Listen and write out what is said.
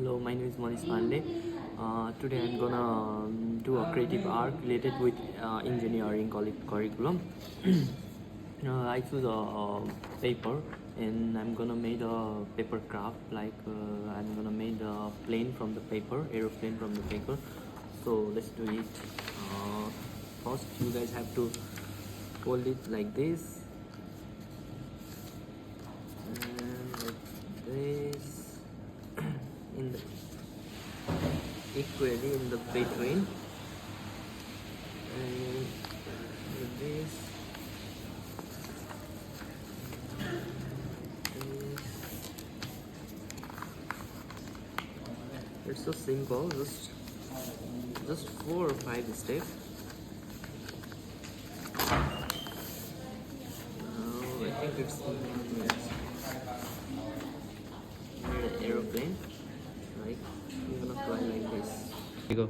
Hello, my name is Manish Pandey. Today I'm gonna do a creative art related with engineering curriculum. I choose a paper and I'm gonna make a paper craft I'm gonna make a plane from the paper, aeroplane from the paper. So let's do it. First, you guys have to hold it like this and like this in the equally in the between and like this. It's so simple, just 4 or 5 steps. Now I think it's the aeroplane. Like I'm gonna fly like this. Here you go.